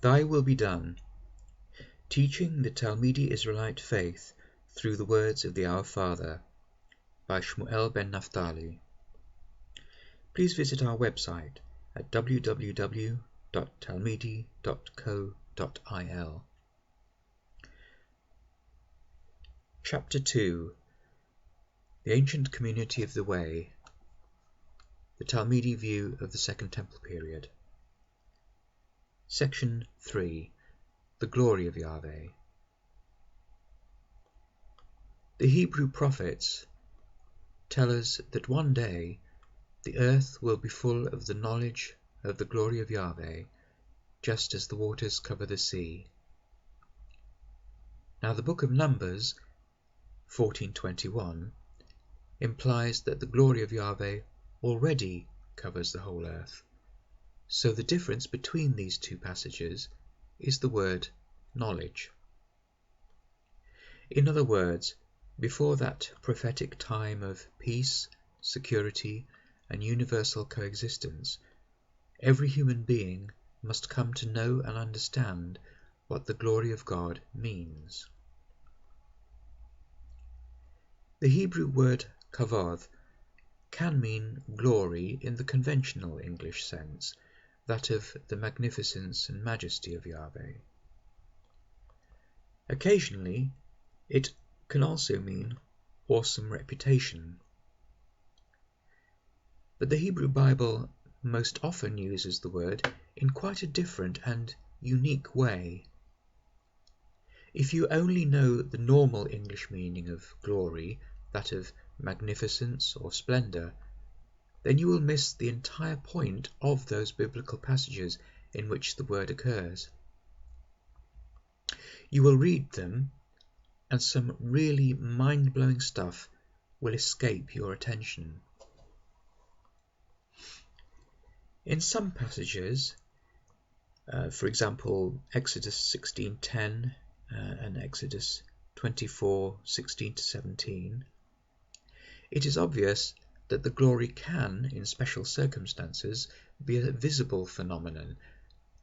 Thy will be done. Teaching the Talmidi Israelite faith through the words of the Our Father by Shmuel ben Naftali. Please visit our website at www.talmidi.co.il. Chapter 2. The Ancient Community of the Way. The Talmidi View of the Second Temple Period. Section 3. The Glory of Yahveh. The Hebrew prophets tell us that one day the earth will be full of the knowledge of the glory of Yahveh, just as the waters cover the sea. Now the book of Numbers 14:21 implies that the glory of Yahveh already covers the whole earth. So the difference between these two passages is the word knowledge. In other words, before that prophetic time of peace, security, and universal coexistence, every human being must come to know and understand what the glory of God means. The Hebrew word ha-kavodh can mean glory in the conventional English sense, that of the magnificence and majesty of Yahveh. Occasionally, it can also mean awesome reputation. But the Hebrew Bible most often uses the word in quite a different and unique way. If you only know the normal English meaning of glory, that of magnificence or splendor, then you will miss the entire point of those biblical passages in which the word occurs. You will read them, and some really mind-blowing stuff will escape your attention. In some passages, for example Exodus 16:10 and Exodus 24:16-17, it is obvious that the glory can, in special circumstances, be a visible phenomenon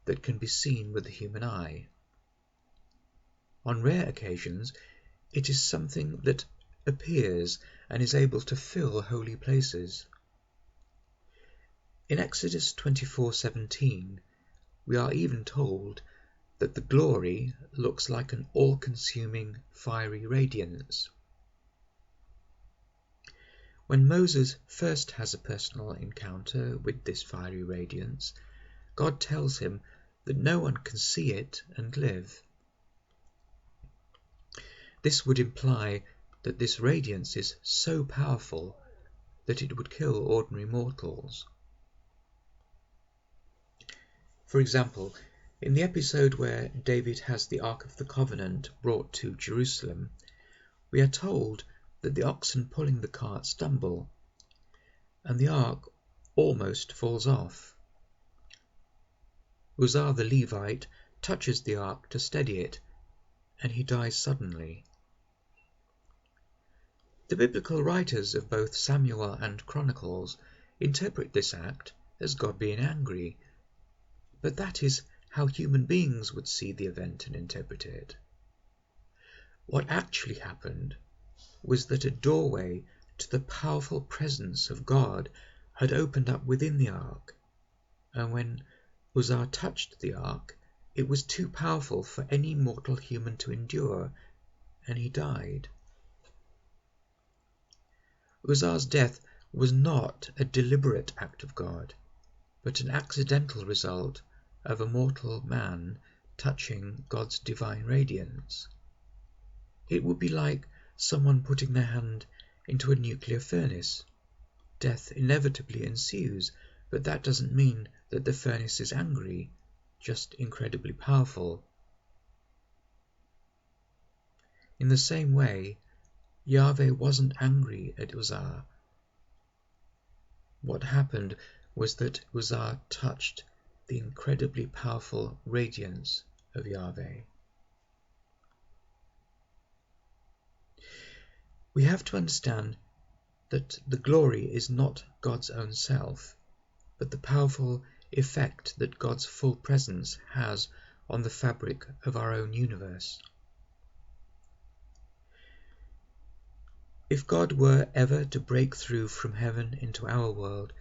that can be seen with the human eye. On rare occasions, it is something that appears and is able to fill holy places. In Exodus 24:17, we are even told that the glory looks like an all-consuming fiery radiance. When Moses first has a personal encounter with this fiery radiance, God tells him that no one can see it and live. This would imply that this radiance is so powerful that it would kill ordinary mortals. For example, in the episode where David has the Ark of the Covenant brought to Jerusalem, we are told that the oxen pulling the cart stumble, and the ark almost falls off. Uzzah the Levite touches the ark to steady it, and he dies suddenly. The biblical writers of both Samuel and Chronicles interpret this act as God being angry, but that is how human beings would see the event and interpret it. What actually happened was that a doorway to the powerful presence of God had opened up within the ark, and when Uzzah touched the ark, it was too powerful for any mortal human to endure, and he died. Uzzah's death was not a deliberate act of God, but an accidental result of a mortal man touching God's divine radiance. It would be like someone putting their hand into a nuclear furnace. Death inevitably ensues, but that doesn't mean that the furnace is angry, just incredibly powerful. In the same way, Yahveh wasn't angry at Uzzah. What happened was that Uzzah touched the incredibly powerful radiance of Yahveh. We have to understand that the glory is not God's own self, but the powerful effect that God's full presence has on the fabric of our own universe. If God were ever to break through from heaven into our world,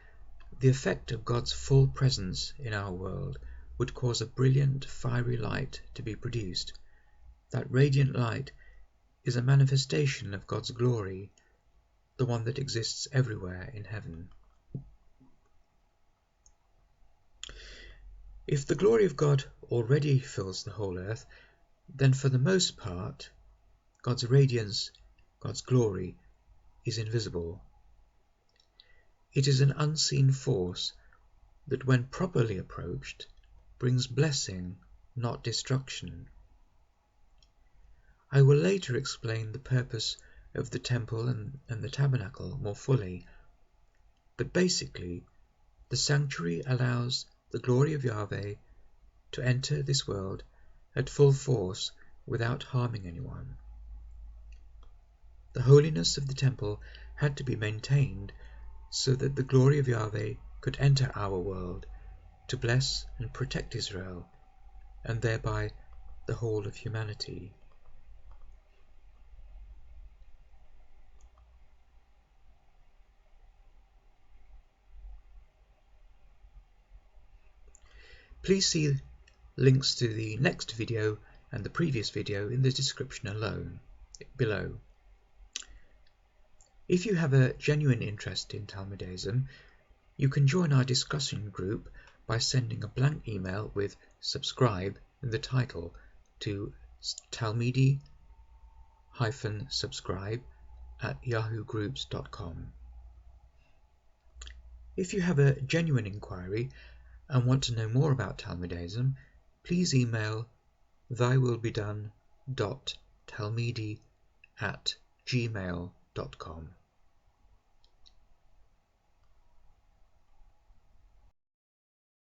the effect of God's full presence in our world would cause a brilliant, fiery light to be produced. That radiant light is a manifestation of God's glory, the one that exists everywhere in heaven. If the glory of God already fills the whole earth, then for the most part, God's radiance, God's glory, is invisible. It is an unseen force that, when properly approached, brings blessing, not destruction. I will later explain the purpose of the temple and the tabernacle more fully, but basically, the sanctuary allows the glory of Yahveh to enter this world at full force without harming anyone. The holiness of the temple had to be maintained so that the glory of Yahveh could enter our world to bless and protect Israel, and thereby the whole of humanity. Please see links to the next video and the previous video in the description below. If you have a genuine interest in Talmidaism, you can join our discussion group by sending a blank email with "subscribe" in the title to Talmidi-subscribe@yahoogroups.com. If you have a genuine inquiry and want to know more about Talmidaism, please email thywillbedone.talmidi@gmail.com.